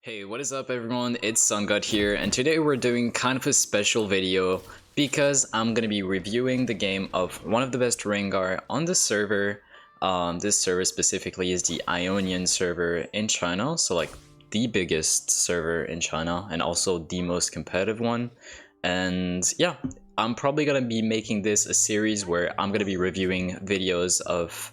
Hey, what is up everyone? It's Sungod here, and today we're doing kind of a special video because I'm gonna be reviewing the game of one of the best Rengar on the server. This server specifically is the Ionian server in China, so like the biggest server in China and also the most competitive one. And yeah, I'm probably gonna be making this a series where I'm gonna be reviewing videos of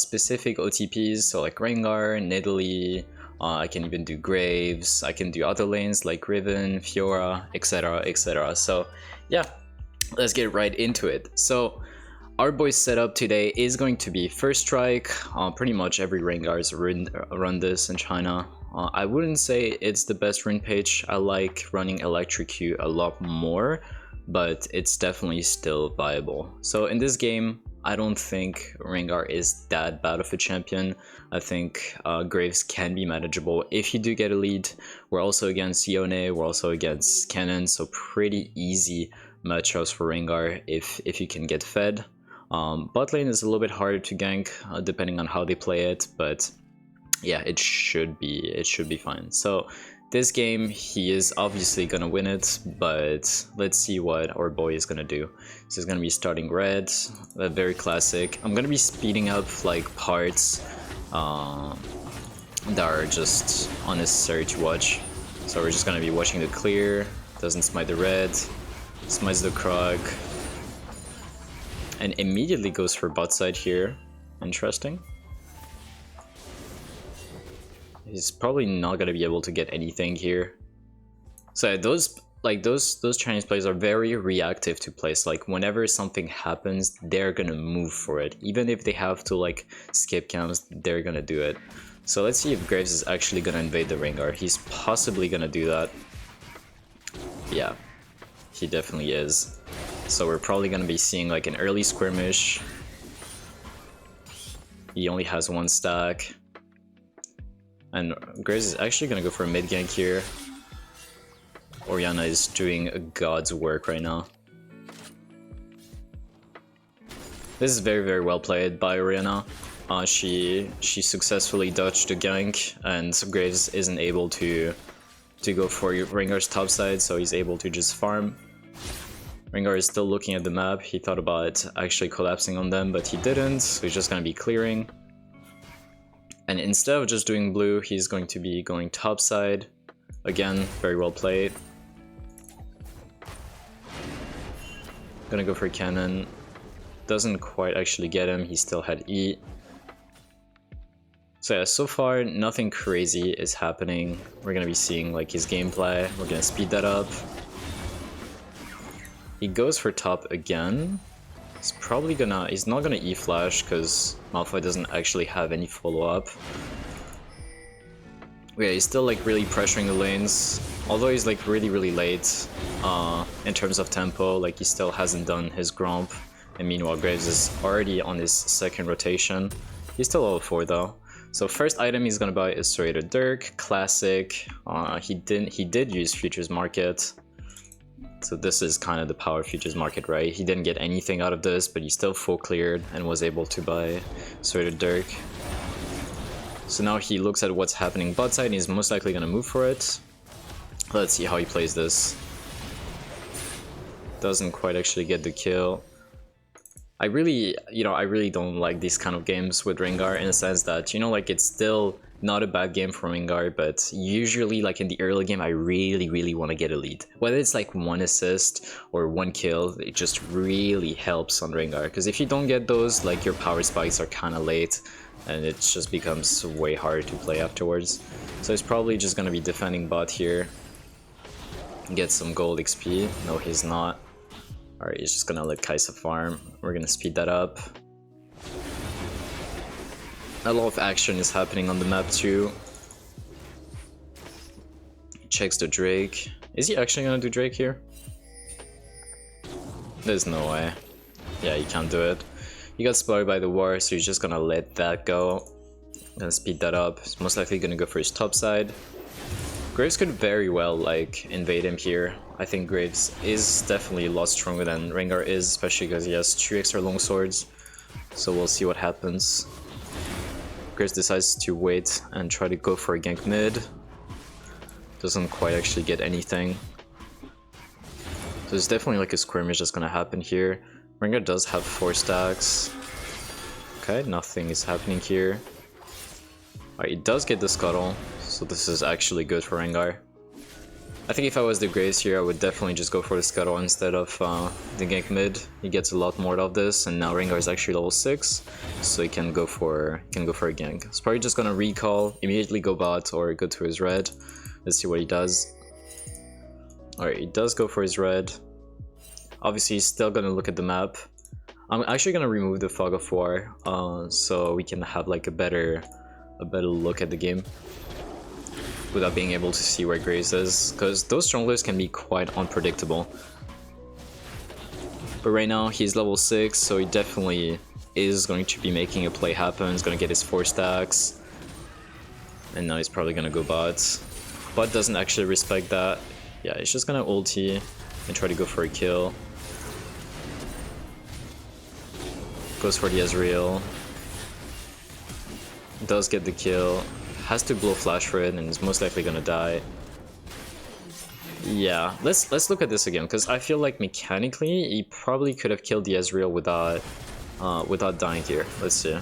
specific OTPs, so like Rengar, Nidalee. I can even do Graves, I can do other lanes like Riven, Fiora, etc, etc. So yeah, let's get right into it. So our boy's setup today is going to be first strike. Pretty much every Rengar's run this in China. I wouldn't say it's the best rune page. I like running Electrocute a lot more, but it's definitely still viable. So in this game, I don't think Rengar is that bad of a champion. I think Graves can be manageable if you do get a lead. We're also against Yone, we're also against Cannon, so pretty easy matchups for Rengar if you can get fed. Bot lane is a little bit harder to gank depending on how they play it, but yeah, it should be fine. So this game, he is obviously gonna win it, but let's see what our boy is gonna do. So he's gonna be starting red, very classic. I'm gonna be speeding up like parts that are just unnecessary to watch. So we're just gonna be watching the clear, doesn't smite the red, smites the Krog, and immediately goes for bot side here. Interesting. He's probably not gonna be able to get anything here. So those Chinese players are very reactive to plays. Like whenever something happens, they're gonna move for it. Even if they have to like skip camps, they're gonna do it. So let's see if Graves is actually gonna invade the Rengar. He's possibly gonna do that. Yeah, he definitely is. So we're probably gonna be seeing like an early skirmish. He only has one stack. And Graves is actually gonna go for a mid gank here. Orianna is doing God's work right now. This is very well played by Orianna. She successfully dodged the gank, and Graves isn't able to go for Rengar's top side, so he's able to just farm. Rengar is still looking at the map. He thought about actually collapsing on them, but he didn't, so he's just gonna be clearing. And instead of just doing blue, he's going to be going top side. Again, very well played. Gonna go for Cannon. Doesn't quite actually get him, he still had E. So yeah, so far nothing crazy is happening. We're gonna be seeing like his gameplay. We're gonna speed that up. He goes for top again. He's not gonna E-flash because Malphite doesn't actually have any follow-up. Yeah, he's still like really pressuring the lanes, although he's like really late in terms of tempo. Like he still hasn't done his Gromp, and meanwhile Graves is already on his second rotation. He's still level 4 though. So first item he's gonna buy is Serrated Dirk, classic. He did use Futures Market. So this is kind of the power Futures Market, right? He didn't get anything out of this, but he still full cleared and was able to buy Serrated Dirk. So now he looks at what's happening bot side and he's most likely gonna move for it. Let's see how he plays this. Doesn't quite actually get the kill. I really don't like these kind of games with Rengar in the sense that, like it's still not a bad game for Rengar, but usually like in the early game I really want to get a lead. Whether it's like one assist or one kill, it just really helps on Rengar, because if you don't get those, like your power spikes are kind of late and it just becomes way harder to play afterwards. So he's probably just going to be defending bot here. Get some gold XP. No, he's not. Alright, he's just gonna let Kai'Sa farm. We're gonna speed that up. A lot of action is happening on the map too. He checks the Drake. Is he actually gonna do Drake here? There's no way. Yeah, he can't do it. He got spoiled by the war, so he's just gonna let that go. Gonna speed that up. He's most likely gonna go for his top side. Graves could very well like invade him here. I think Graves is definitely a lot stronger than Rengar is, especially because he has 2 extra long swords. So we'll see what happens. Graves decides to wait and try to go for a gank mid. Doesn't quite actually get anything. So there's definitely like a skirmish that's gonna happen here. Rengar does have 4 stacks. Okay, nothing is happening here. Alright, it does get the scuttle, so this is actually good for Rengar. I think if I was the Graves here, I would definitely just go for the scuttle instead of the gank mid. He gets a lot more of this, and now Rengar is actually level 6, so he can go for a gank. He's probably just gonna recall, immediately go bot, or go to his red. Let's see what he does. Alright, he does go for his red. Obviously, he's still gonna look at the map. I'm actually gonna remove the Fog of War, so we can have like a better look at the game without being able to see where Graves is, because those junglers can be quite unpredictable. But right now he's level 6, so he definitely is going to be making a play happen. He's gonna get his 4 stacks, and now he's probably gonna go bot. Bot doesn't actually respect that. Yeah, he's just gonna ulti and try to go for a kill. Goes for the Ezreal. Does get the kill. Has to blow flash for it and is most likely gonna die. Yeah, let's look at this again, because I feel like mechanically he probably could have killed the Ezreal without dying here. Let's see.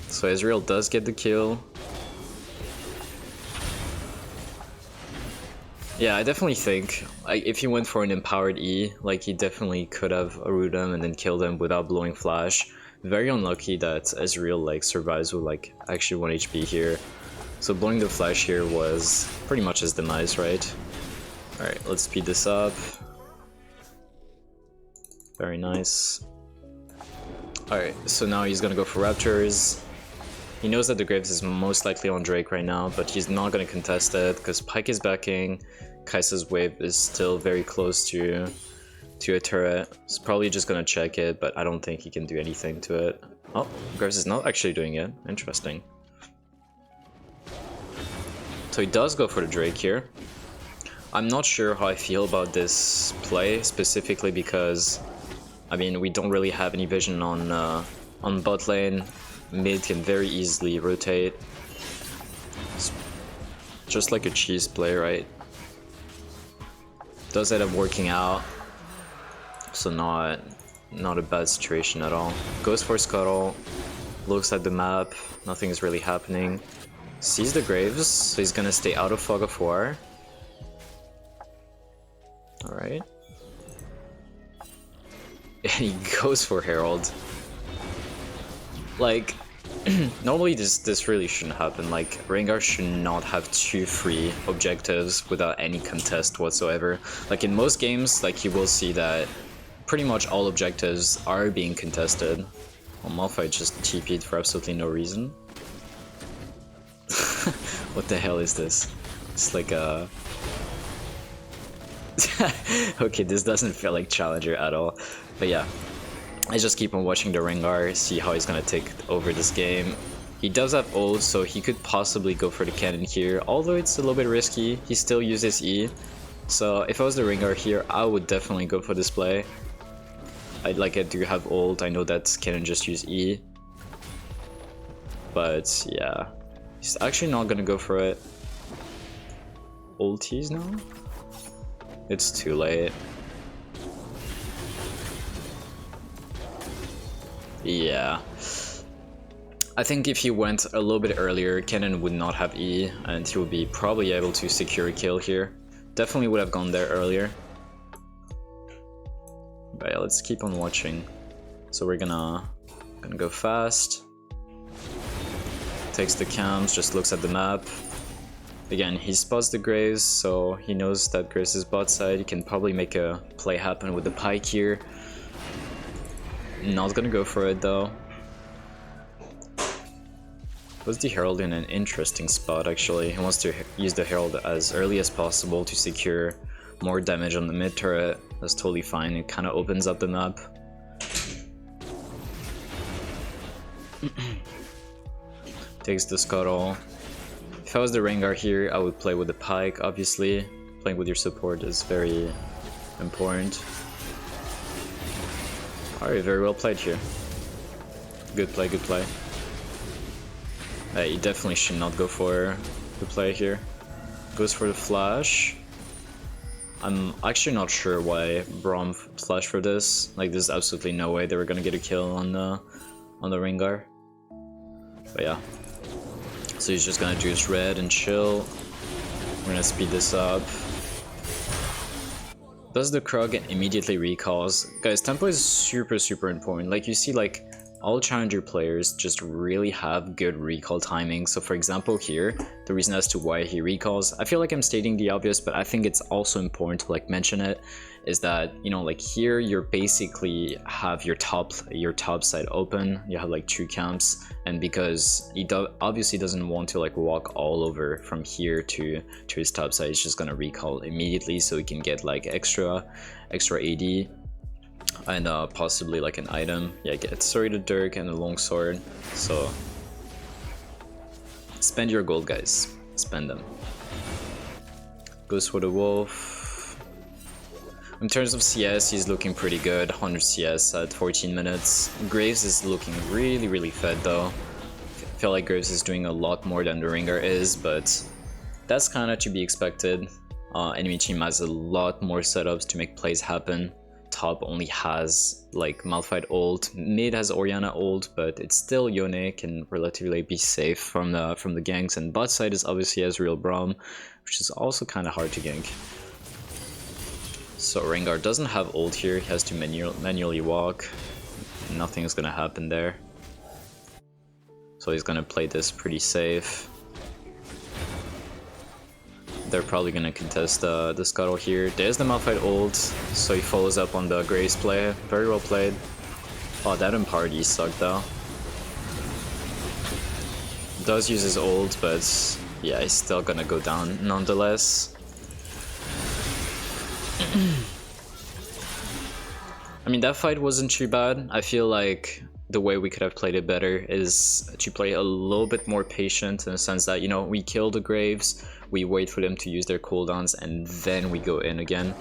So Ezreal does get the kill. Yeah, I definitely think if he went for an empowered E, like he definitely could have root him and then killed him without blowing flash. Very unlucky that Ezreal like survives with like actually 1 HP here. So blowing the flash here was pretty much his demise, right? Alright, let's speed this up. Very nice. Alright, so now he's gonna go for Raptors. He knows that the Graves is most likely on Drake right now, but he's not gonna contest it because Pyke is backing. Kai'Sa's wave is still very close to a turret. He's probably just gonna check it, but I don't think he can do anything to it. Oh, Graves is not actually doing it. Interesting. So he does go for the Drake here. I'm not sure how I feel about this play, specifically because, I mean, we don't really have any vision on bot lane. Mid can very easily rotate. It's just like a cheese play, right? Does end up working out. So not a bad situation at all. Goes for scuttle, looks at the map, nothing is really happening. Sees the Graves, so he's gonna stay out of Fog of War. Alright. And he goes for Herald. Like, normally this really shouldn't happen. Like, Rengar should not have 2 free objectives without any contest whatsoever. Like in most games, like you will see that pretty much all objectives are being contested. Well, Malphite just TP'd for absolutely no reason. What the hell is this? It's like a... Okay, this doesn't feel like Challenger at all. But yeah, I just keep on watching the Rengar, see how he's gonna take over this game. He does have ult, so he could possibly go for the cannon here, although it's a little bit risky. He still uses E. So if I was the Rengar here, I would definitely go for this play. I do have ult, I know that cannon just use E. But yeah, he's actually not gonna go for it. Ulties now? It's too late. Yeah. I think if he went a little bit earlier, Cannon would not have E, and he would be probably able to secure a kill here. Definitely would have gone there earlier. But yeah, let's keep on watching. So we're gonna go fast. Takes the camps, just looks at the map. Again, he spots the Graves, so he knows that Graves is bot side. He can probably make a play happen with the Pyke here. Not gonna go for it though. Puts the Herald in an interesting spot actually. He wants to use the Herald as early as possible to secure more damage on the mid turret. That's totally fine, it kind of opens up the map. Takes the scuttle. If I was the Rengar here, I would play with the Pyke, obviously. Playing with your support is very important. Alright, very well played here. Good play, good play. You definitely should not go for the play here. Goes for the flash. I'm actually not sure why Braum flashed for this. Like, there's absolutely no way they were gonna get a kill on the Rengar. But yeah. So he's just gonna juice red and chill. We're gonna speed this up. Does the Krug and immediately recalls. Guys, tempo is super important. Like, you see, like, all challenger players just really have good recall timing. So for example here, the reason as to why he recalls, I feel like I'm stating the obvious, but I think it's also important to like mention it, is that, you know, like here you're basically have your top side open, you have like 2 camps, and because he obviously doesn't want to like walk all over from here to his top side, he's just gonna recall immediately so he can get like extra AD. And possibly like an item. Yeah, get Serrated Dirk and a longsword. So spend your gold, guys. Spend them. Goes for the wolf. In terms of CS, he's looking pretty good. 100 CS at 14 minutes. Graves is looking really fed though. I feel like Graves is doing a lot more than the Rengar is, but that's kind of to be expected. Enemy team has a lot more setups to make plays happen. Top only has like Malphite ult, mid has Orianna ult, but it's still Yone, can relatively be safe from the ganks, and bot side is obviously Ezreal Braum, which is also kind of hard to gank. So Rengar doesn't have ult here, he has to manually walk. Nothing's gonna happen there. So he's gonna play this pretty safe. They're probably gonna contest the scuttle here. There's the Malphite ult, so he follows up on the Graves play. Very well played. Oh, that Imparty sucked though. Does use his ult, but yeah, he's still gonna go down nonetheless. I mean, that fight wasn't too bad. I feel like the way we could have played it better is to play a little bit more patient, in the sense that, you know, we kill the Graves, we wait for them to use their cooldowns, and then we go in again.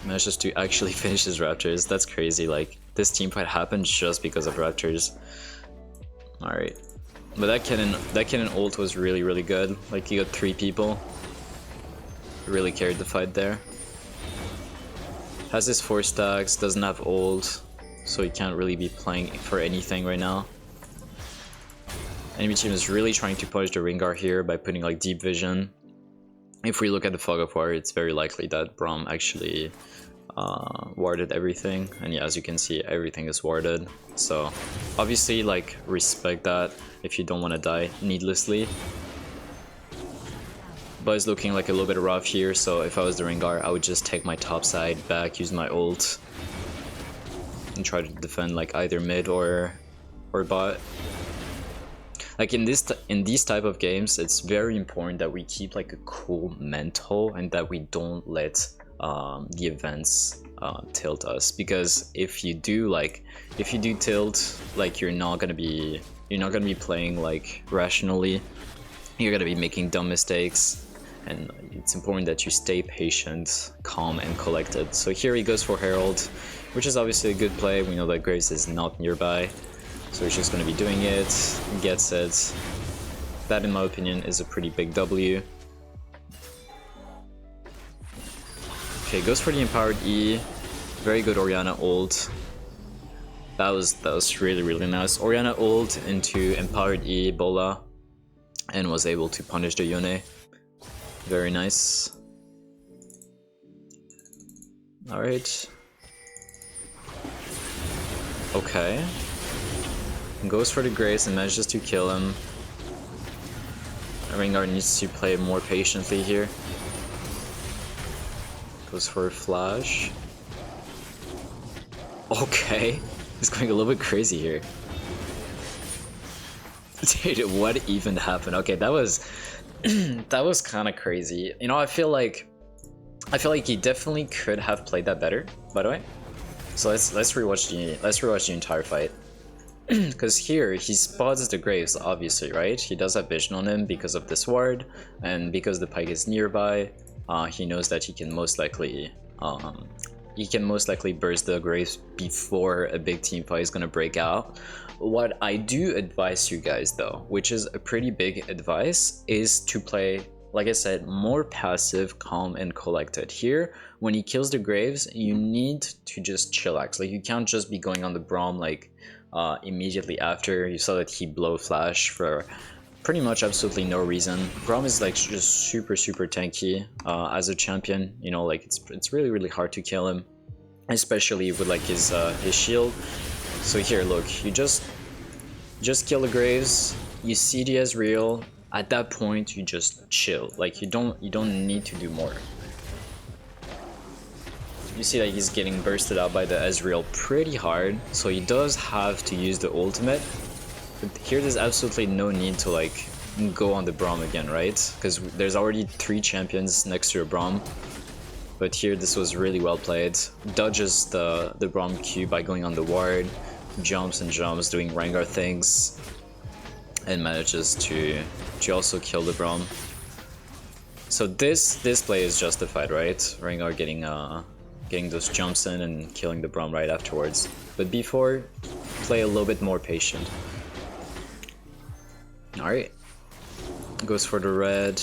Manages to actually finish his Raptors. That's crazy. Like, this team fight happened just because of Raptors. Alright. But that cannon ult was really good. Like, he got 3 people. Really carried the fight there. Has his 4 stacks, doesn't have ult, so he can't really be playing for anything right now. Enemy team is really trying to punish the Rengar here by putting like deep vision. If we look at the Fog of War, it's very likely that Braum actually warded everything, and yeah, as you can see, everything is warded. So obviously, like, respect that if you don't want to die needlessly. But it's looking like a little bit rough here, so if I was the Rengar, I would just take my top side back, use my ult, and try to defend like either mid or bot. Like, in these type of games, it's very important that we keep like a cool mental and that we don't let the events tilt us, because if you do tilt, like, you're not gonna be playing like rationally. You're gonna be making dumb mistakes, and it's important that you stay patient, calm, and collected. So here he goes for Herald, which is obviously a good play. We know that Graves is not nearby, so he's just going to be doing it, gets it. That, in my opinion, is a pretty big W. Okay, goes for the Empowered E. Very good Orianna ult. That was really nice. Orianna ult into Empowered E, Bola, and was able to punish the Yone. Very nice. Alright. Okay. Goes for the Grace and manages to kill him. Rengar needs to play more patiently here. Goes for a flash. Okay. He's going a little bit crazy here. Dude, what even happened? Okay, that was that was kind of crazy. You know, I feel like he definitely could have played that better, by the way. So let's rewatch the entire fight. Because here he spots the Graves, obviously, right? He does have vision on him because of this ward, and because the Pyke is nearby, he knows that he can most likely you can most likely burst the graves before a big team fight is gonna break out. What I do advise you guys though, which is a pretty big advice, is to play, like I said, more passive, calm, and collected. Here, when he kills the graves, you need to just chillax. Like, you can't just be going on the Braum like immediately after. You saw that he blow flash for pretty much absolutely no reason. Braum is like just super tanky as a champion. You know, like it's really hard to kill him, especially with like his shield. So here, look, you just kill the graves. You see the Ezreal. At that point, you just chill. Like, you don't need to do more. You see that he's getting bursted out by the Ezreal pretty hard, so he does have to use the ultimate. But here there's absolutely no need to like go on the Braum again, right? Because there's already 3 champions next to a Braum. But here this was really well played. Dodges the Braum Q by going on the ward, jumps and jumps, doing Rengar things, and manages to also kill the Braum. So this play is justified, right? Rengar getting those jumps in and killing the Braum right afterwards. But before, play a little bit more patient. Alright. Goes for the red.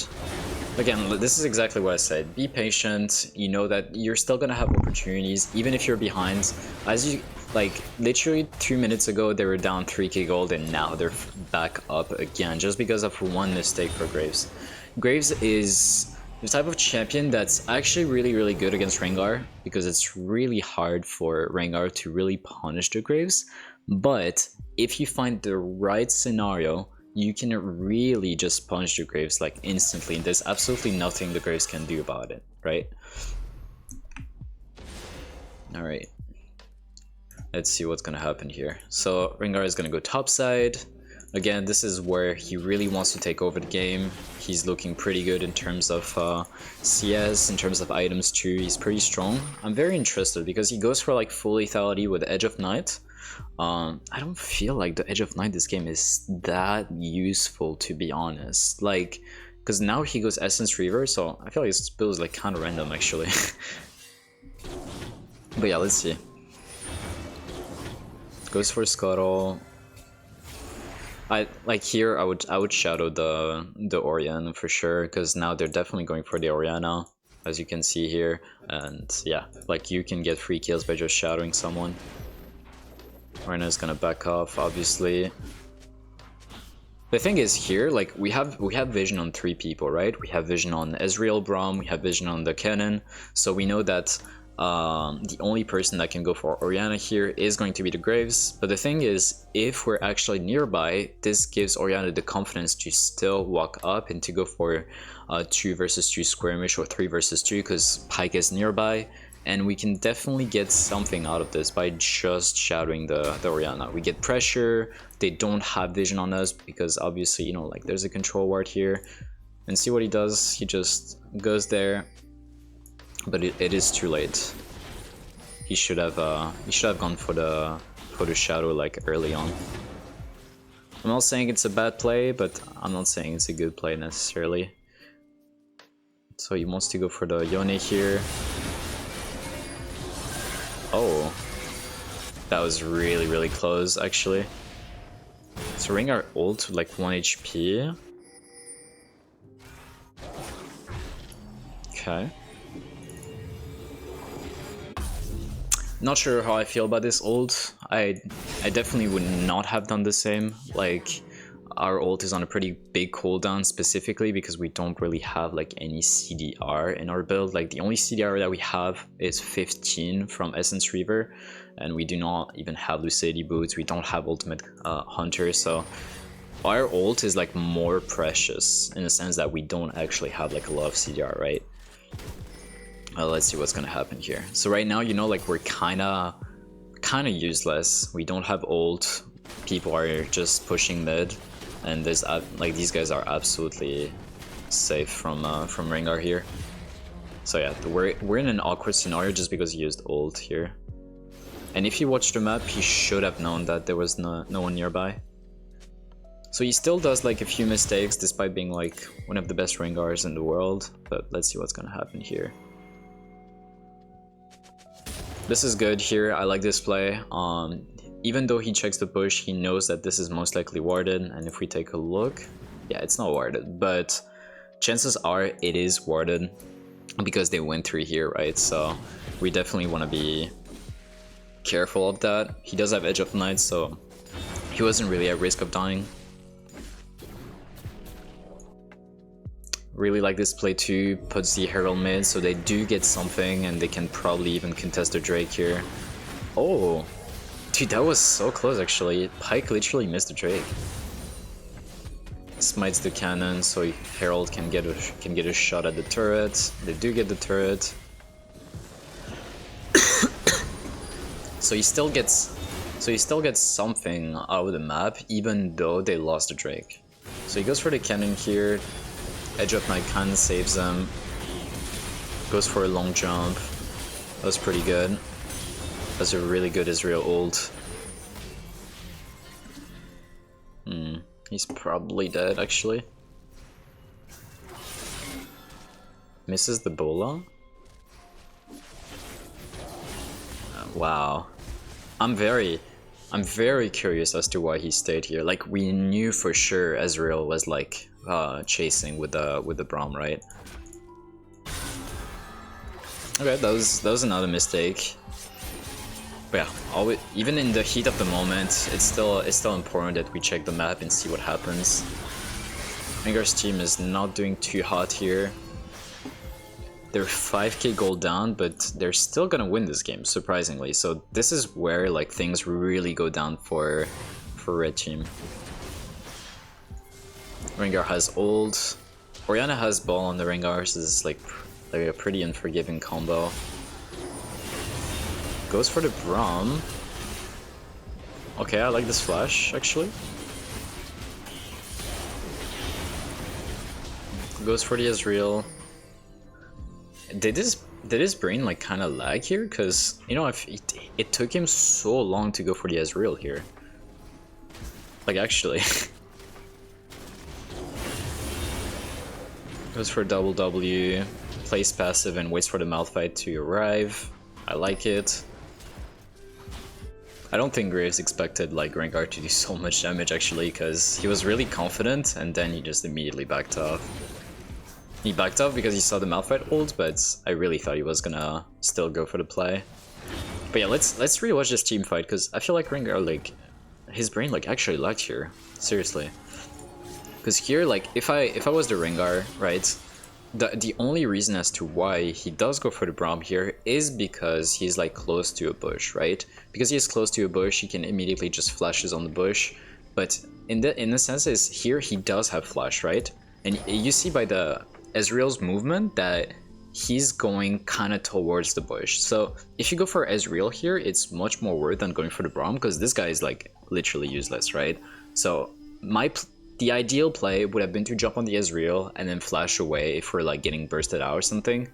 Again, this is exactly what I said. Be patient. You know that you're still gonna have opportunities, even if you're behind. As you, like, literally 2 minutes ago, they were down 3k gold, and now they're back up again, just because of one mistake for Graves. Graves is the type of champion that's actually really good against Rengar, because it's really hard for Rengar to really punish the Graves. But if you find the right scenario, you can really just punish the Graves like instantly, and there's absolutely nothing the Graves can do about it, right? Alright. Let's see what's gonna happen here. So Rengar is gonna go top side. Again, this is where he really wants to take over the game. He's looking pretty good in terms of CS, in terms of items too. He's pretty strong. I'm very interested because he goes for like full lethality with Edge of Night. I don't feel like the Edge of Night this game is that useful, to be honest. Like, because now he goes Essence Reaver, so I feel like his build is like kind of random actually. But yeah, let's see. Goes for Scuttle. Like here, I would shadow the Orianna for sure, because now they're definitely going for the Orianna, as you can see here. And yeah, like you can get free kills by just shadowing someone. Orianna is gonna back off, obviously. The thing is here, like we have vision on 3 people, right? We have vision on Ezreal, Braum, we have vision on the cannon, so we know that the only person that can go for Orianna here is going to be the Graves. But the thing is, if we're actually nearby, this gives Orianna the confidence to still walk up and to go for 2 versus 2 skirmish or 3 versus 2, because Pyke is nearby, and we can definitely get something out of this by just shadowing the Orianna. We get pressure, they don't have vision on us because obviously, you know, like there's a control ward here. And see what he does, he just goes there. But it is too late. He should have gone for the shadow like early on. I'm not saying it's a bad play, but I'm not saying it's a good play necessarily. So he wants to go for the Yone here. Oh, that was really close actually. So Rengar ult with like 1 HP. Okay. Not sure how I feel about this ult. I definitely would not have done the same. Like, our ult is on a pretty big cooldown specifically because we don't really have like any CDR in our build. Like the only CDR that we have is 15 from Essence Reaver, and we do not even have Lucidity Boots. We don't have Ultimate Hunter, so our ult is like more precious in the sense that we don't actually have like a lot of CDR, right? Let's see what's gonna happen here. So right now, you know, like we're kinda useless. We don't have ult. People are just pushing mid, and there's like these guys are absolutely safe from Rengar here. So yeah, we're in an awkward scenario just because he used ult here. And if you watch the map, he should have known that there was no one nearby. So he still does like a few mistakes despite being like one of the best Rengars in the world. But let's see what's gonna happen here. This is good here. I like this play. Even though he checks the bush, he knows that this is most likely warded. And if we take a look, yeah, it's not warded, but chances are it is warded because they went through here, right? So we definitely want to be careful of that. He does have Edge of Night, so he wasn't really at risk of dying. Really like this play too, puts the Herald mid so they do get something and they can probably even contest the Drake here. Oh, dude, that was so close actually. Pyke literally missed the Drake. Smites the cannon so Herald can get a shot at the turret. They do get the turret. So he still gets something out of the map even though they lost the Drake. So he goes for the cannon here. Edge of Night kind of saves them. Goes for a long jump. That was pretty good. That's a really good Israel ult. He's probably dead actually. Misses the bola. Wow. I'm very curious as to why he stayed here. Like, we knew for sure Ezreal was like chasing with the Braum, right? Okay, that was another mistake. But yeah, even in the heat of the moment, it's still important that we check the map and see what happens. RENGAR's team is not doing too hot here. They're 5k gold down, but they're still gonna win this game, surprisingly. So this is where like things really go down for red team. RENGAR has ult. Orianna has ball on the RENGAR, so this is like a pretty unforgiving combo. Goes for the Braum. Okay, I like this flash, actually. Goes for the Ezreal. Did his brain like kind of lag here? Because, you know, it took him so long to go for the Ezreal here. Like, actually. Goes for double W, plays passive and waits for the Malphite to arrive. I like it. I don't think Graves expected like RENGAR to do so much damage actually, because he was really confident and then he just immediately backed off. He backed off because he saw the Malphite ult, but I really thought he was gonna still go for the play. But yeah, let's rewatch this team fight, because I feel like RENGAR, like, his brain like actually lagged here. Seriously. Because here, like, if I was the RENGAR, right, the only reason as to why he does go for the Braum here is because he's like close to a bush, right? Because he is close to a bush, he can immediately just flashes on the bush. But in the sense is here he does have flash, right? And you see by the Ezreal's movement that he's going kind of towards the bush. So if you go for Ezreal here, it's much more worth than going for the Braum, because this guy is like literally useless, right? So the ideal play would have been to jump on the Ezreal and then flash away if we're like getting bursted out or something,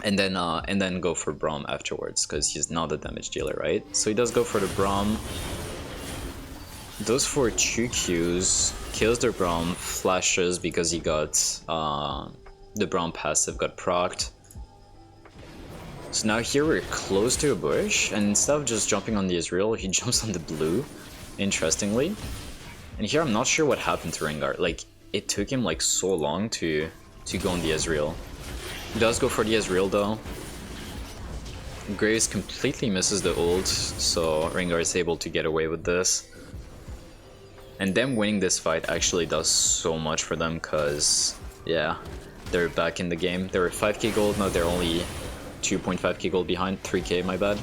and then go for Braum afterwards, because he's not a damage dealer, right? So he does go for the Braum, does for 2 Qs, kills the Braum, flashes because he got the Braum passive got procced. So now here we're close to a bush, and instead of just jumping on the Ezreal, he jumps on the blue, interestingly. And here I'm not sure what happened to RENGAR. Like, it took him like so long to go on the Ezreal. He does go for the Ezreal though. Graves completely misses the ult, so RENGAR is able to get away with this. And them winning this fight actually does so much for them, because, yeah, they're back in the game. They were 5k gold, now they're only 2.5k gold behind, 3k, my bad.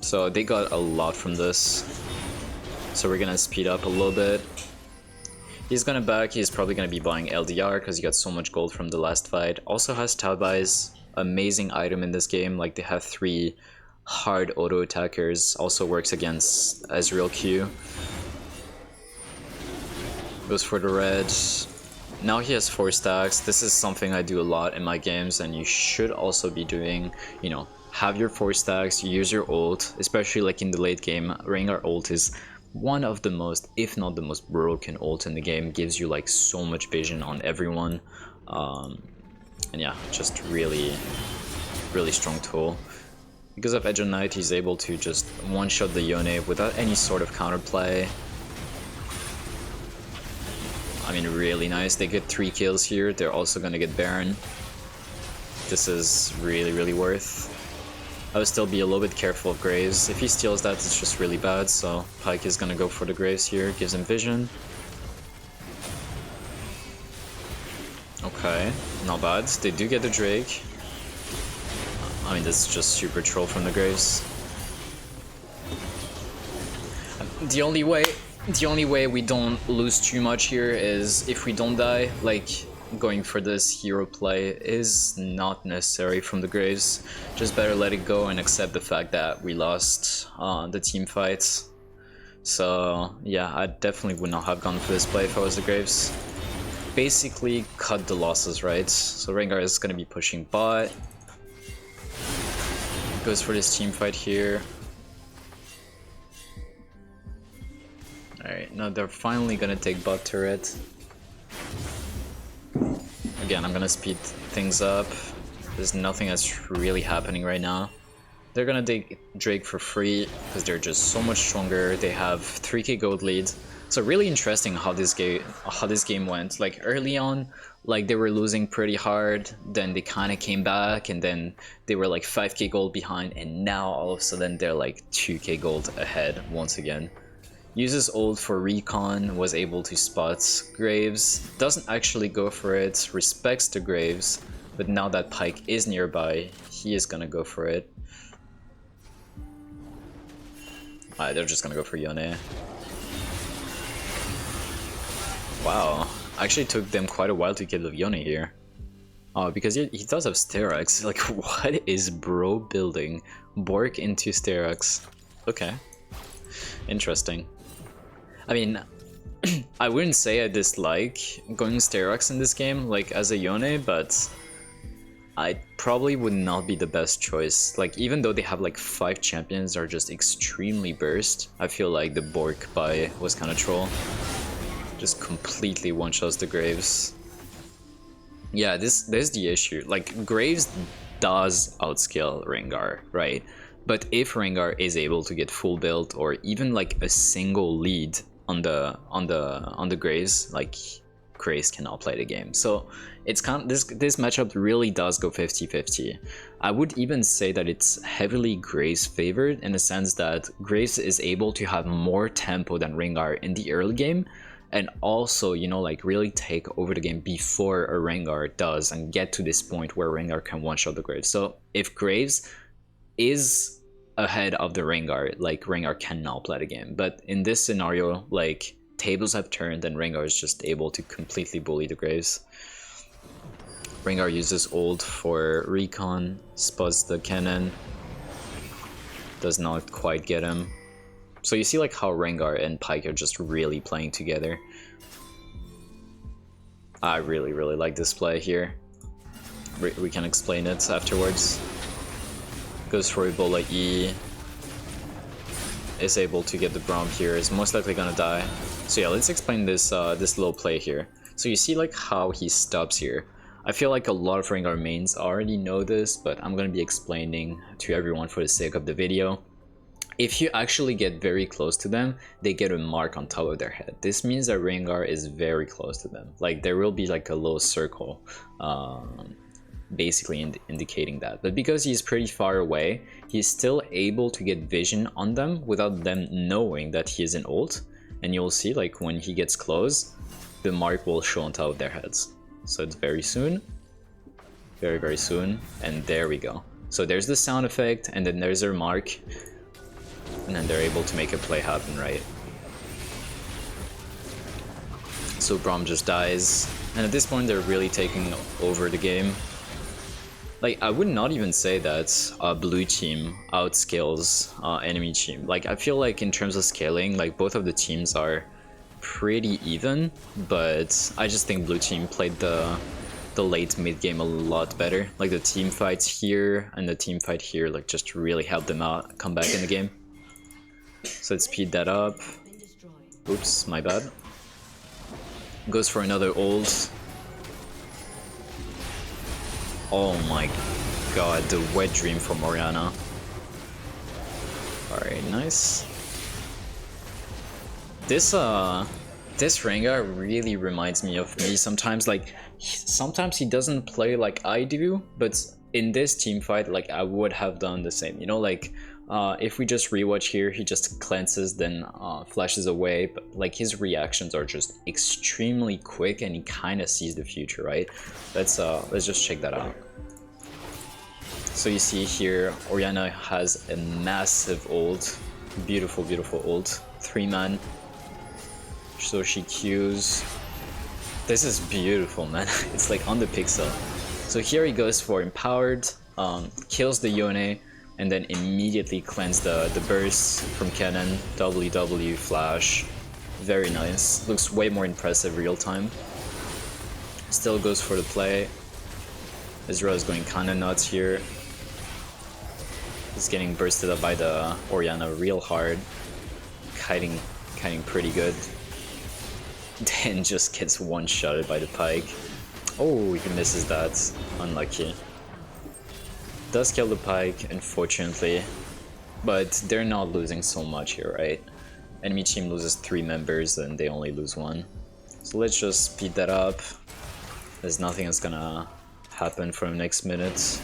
So they got a lot from this. So we're gonna speed up a little bit. He's gonna back, he's probably gonna be buying LDR because he got so much gold from the last fight. Also has Tabai's amazing item in this game, like they have 3 hard auto attackers, also works against Ezreal Q. Goes for the red. Now he has 4 stacks. This is something I do a lot in my games, and you should also be doing, you know, have your 4 stacks, use your ult, especially like in the late game. RENGAR ult is one of the most, if not the most broken ult in the game, gives you like so much vision on everyone. And yeah, just really really strong tool. Because of Edge of Night, he's able to just one-shot the Yone without any sort of counterplay. I mean, really nice. They get 3 kills here. They're also gonna get Baron. This is really, really worth. I would still be a little bit careful of Graves. If he steals that, it's just really bad, so Pyke is gonna go for the Graves here. Gives him vision. Okay, not bad. They do get the Drake. I mean, this is just super troll from the Graves. The only way we don't lose too much here is if we don't die. Like, going for this hero play is not necessary from the Graves. Just better let it go and accept the fact that we lost the team fights. So yeah, I definitely would not have gone for this play if I was the Graves. Basically cut the losses, right? So Rengar is gonna be pushing bot. Goes for this team fight here. Alright, now they're finally gonna take bot turret. Again, I'm gonna speed things up. There's nothing that's really happening right now. They're gonna take Drake for free because they're just so much stronger. They have 3k gold lead. So really interesting how this game went. Like early on, like they were losing pretty hard, then they kind of came back, and then they were like 5k gold behind, and now all of a sudden they're like 2k gold ahead once again. Uses ult for recon, was able to spot Graves, doesn't actually go for it, respects the Graves, but now that Pyke is nearby, he is gonna go for it. Alright, they're just gonna go for Yone. Wow, actually took them quite a while to kill the Yone here. Oh, because he does have Sterak's. Like, what is bro building? Bork into Sterak's. Okay. Interesting. I mean, I wouldn't say I dislike going Sterak's in this game, like, as a Yone, but I probably would not be the best choice. Like, even though they have like 5 champions that are just extremely burst, I feel like the Bork buy was kind of troll. Just completely one-shots the Graves. Yeah, there's the issue. Like, Graves does outscale Rengar, right? But if Rengar is able to get full build or even like a single lead on the Graves, like, Graves cannot play the game. So it's kind of, this matchup really does go 50-50. I would even say that it's heavily Graves favored in the sense that Graves is able to have more tempo than Rengar in the early game, and also, you know, like really take over the game before a Rengar does and get to this point where Rengar can one-shot the Graves. So if Graves is ahead of the Rengar, like, Rengar cannot play the game. But in this scenario, like, tables have turned and Rengar is just able to completely bully the Graves. Rengar uses ult for recon, spots the cannon, does not quite get him. So you see like how Rengar and Pyke are just really playing together. I really like this play here. We can explain it afterwards. Goes for Ebola E. Is able to get the Braum here. Is most likely gonna die. So yeah, let's explain this this little play here. So you see like how he stops here. I feel like a lot of Rengar mains already know this, but I'm gonna be explaining to everyone for the sake of the video. If you actually get very close to them, they get a mark on top of their head. This means that Rengar is very close to them. Like, there will be like a little circle, basically indicating that. But because he's pretty far away, he's still able to get vision on them without them knowing that he is in ult. And you'll see, like, when he gets close, the mark will show on top of their heads. So it's very soon. Very soon. And there we go. So there's the sound effect, and then there's their mark. And then they're able to make a play happen, right? So Braum just dies, and at this point they're really taking over the game. Like, I would not even say that blue team outscales enemy team. Like, I feel like in terms of scaling, like, both of the teams are pretty even, but I just think blue team played the late mid game a lot better. Like, the team fights here and the team fight here, like, just really helped them out come back in the game. So let's speed that up. Oops, my bad. Goes for another ult. Oh my god, the wet dream from Oriana. Alright, nice. This Rengar really reminds me of me sometimes. Like, sometimes he doesn't play like I do, but in this team fight, like, I would have done the same. You know, like, if we just rewatch here, he just cleanses, then flashes away, but like his reactions are just extremely quick, and he kind of sees the future, right? Let's just check that out. So you see here, Oriana has a massive ult, beautiful, beautiful ult, 3-man. So she Qs. This is beautiful, man. It's like on the pixel. So here he goes for empowered, kills the Yone, and then immediately cleanse the burst from cannon, WW flash. Very nice. Looks way more impressive real time. Still goes for the play. Ezreal is going kinda nuts here. He's getting bursted up by the Oriana real hard. Kiting pretty good. Then just gets one-shotted by the Pike. Oh, he misses that. Unlucky. Does kill the Pike, unfortunately. But they're not losing so much here, right? Enemy team loses 3 members and they only lose 1. So let's just speed that up. There's nothing that's gonna happen for the next minute.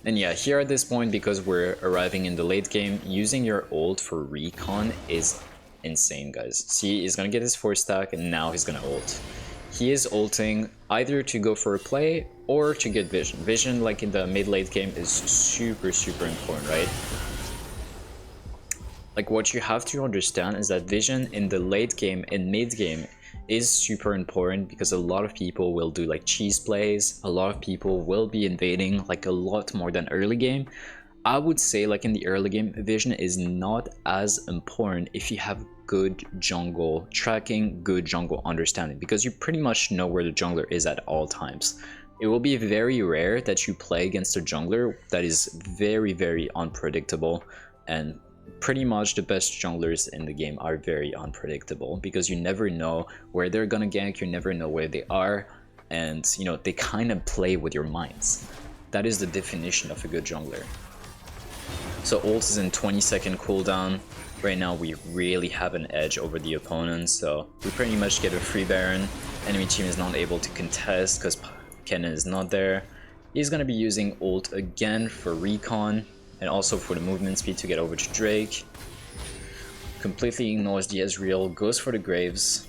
And yeah, here at this point, because we're arriving in the late game, using your ult for recon is insane, guys. See, he's gonna get his 4 stack and now he's gonna ult. He is ulting either to go for a play or to get vision. Vision, like in the mid-late game, is super, super important, right? Like, what you have to understand is that vision in the late game and mid game is super important, because a lot of people will do like cheese plays, a lot of people will be invading like a lot more than early game. I would say, like, in the early game, vision is not as important if you have good jungle tracking, good jungle understanding, because you pretty much know where the jungler is at all times. It will be very rare that you play against a jungler that is very, very unpredictable, and pretty much the best junglers in the game are very unpredictable, because you never know where they're gonna gank, you never know where they are, and you know, they kind of play with your minds. That is the definition of a good jungler. So ult is in 20-second cooldown. Right now we really have an edge over the opponent, so we pretty much get a free Baron. Enemy team is not able to contest because Kennen is not there. He's gonna be using ult again for recon, and also for the movement speed to get over to Drake. Completely ignores the Ezreal, goes for the Graves.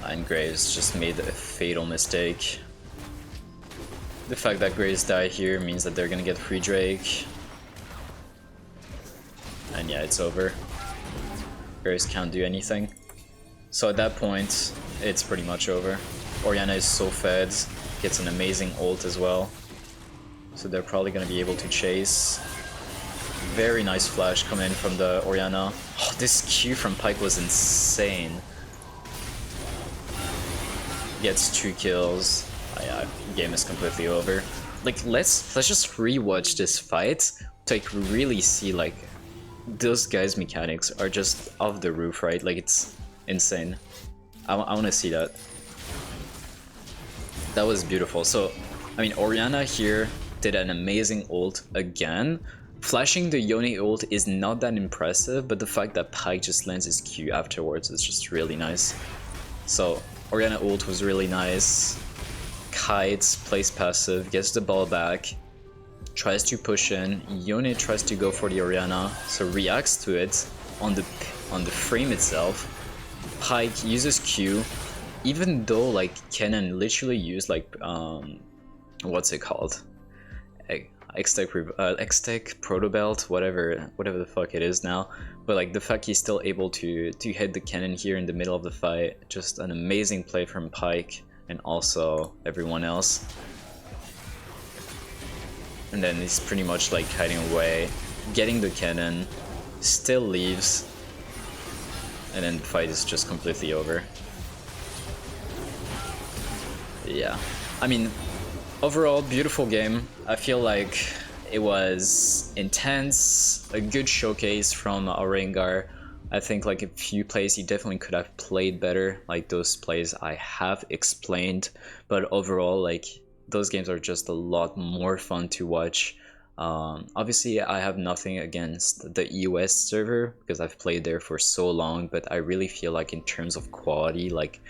And Graves just made a fatal mistake. The fact that Graves died here means that they're gonna get free Drake. And yeah, it's over. Graves can't do anything. So at that point, it's pretty much over. Oriana is so fed, gets an amazing ult as well. So they're probably going to be able to chase. Very nice flash come in from the Oriana. Oh, this Q from Pyke was insane. Gets 2 kills. Oh, yeah, game is completely over. Like, let's just rewatch this fight to like really see, like, those guys' mechanics are just off the roof, right? Like, it's insane. I want to see that. That was beautiful. So, I mean, Oriana here did an amazing ult again. Flashing the Yone ult is not that impressive, but the fact that Pyke just lands his Q afterwards is just really nice. So, Oriana ult was really nice. Kites, plays passive, gets the ball back, tries to push in. Yone tries to go for the Oriana, so reacts to it on the frame itself. Pyke uses Q, even though like Kennen literally used like what's it called? X-Tech Proto Belt, whatever the fuck it is now. But like the fact he's still able to hit the cannon here in the middle of the fight, just an amazing play from Pyke and also everyone else. And then he's pretty much like hiding away, getting the cannon, still leaves, and then the fight is just completely over. Yeah, I mean, overall, beautiful game. I feel like it was intense, a good showcase from RENGAR. I think like a few plays he definitely could have played better, like those plays I have explained. But overall, like, those games are just a lot more fun to watch. Obviously, I have nothing against the US server because I've played there for so long, but I really feel like in terms of quality, like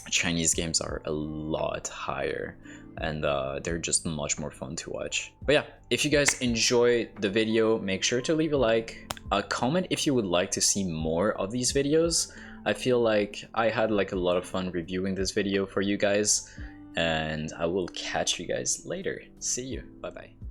Chinese games are a lot higher, and they're just much more fun to watch. But yeah, if you guys enjoy the video, make sure to leave a like, comment if you would like to see more of these videos. I feel like I had like a lot of fun reviewing this video for you guys, and I will catch you guys later. See you. Bye bye.